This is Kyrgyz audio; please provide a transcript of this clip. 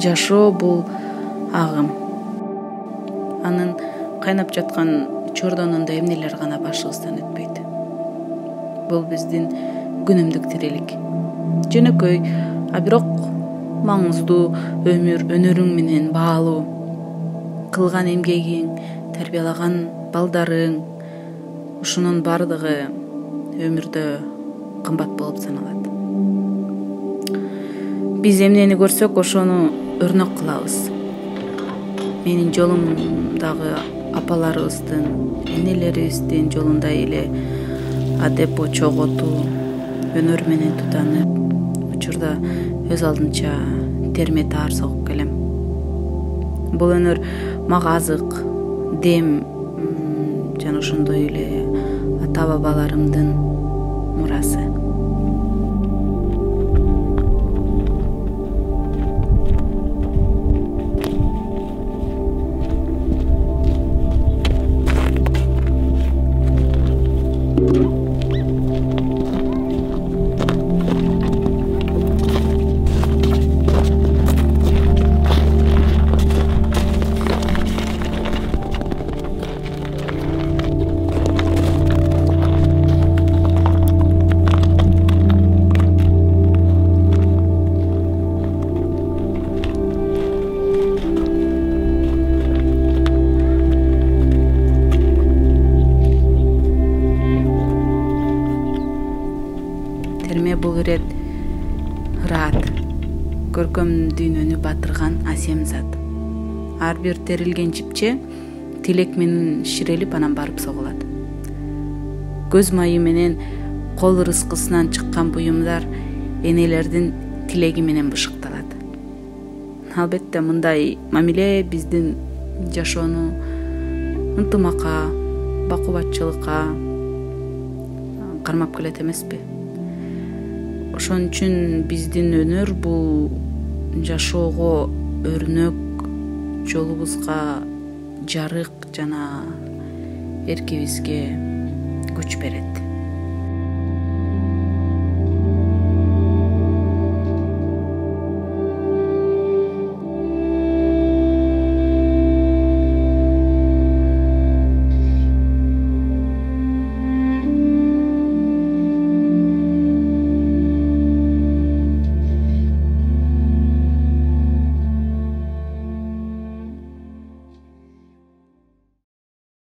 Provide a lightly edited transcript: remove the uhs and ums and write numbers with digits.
жашоо бул агым. Анын кайнап жаткан чордонунда эмнелер гана башыбыздан өтпөйт. Бул биздин күнүмдүк тирилик. Жөнөкөй, а бирок маңыздуу өмүр өнөрүң менен баалуу. Кылган эмгегиң, тарбиялаган балдарың, ушунун бардыгы өмүрдө кымбат болуп саналат. Биз эмнени көрсөк, ошону өрнөк кылабыз. Менин жолумдагы апаларыбыздын, энелерибиздин жолундай эле адеп, чоготуу, өнөр менен тутанып, учурда өз алдынча терме таар согуп келем. Бул өнөр мага азык, дем жана ошондой эле ата бабаларымдын мурасы. Терме бул ирет ыраат, көркөм дүйнөнү батырган асем зат. Ар бир терилген жипче тилек менен ширелип анан барып согулат. Көз майы менен кол ырыскысынан чыккан буюмдар энелердин тилеги менен бышыкталат. Албетте мындай мамиле биздин жашоону ынтымакка, бакубатчылыкка кармап келет эмеспи? Ошон үчүн биздин өнөр бул жашоого өрнөк, жолубузга жарык жана эркибизге күч берет.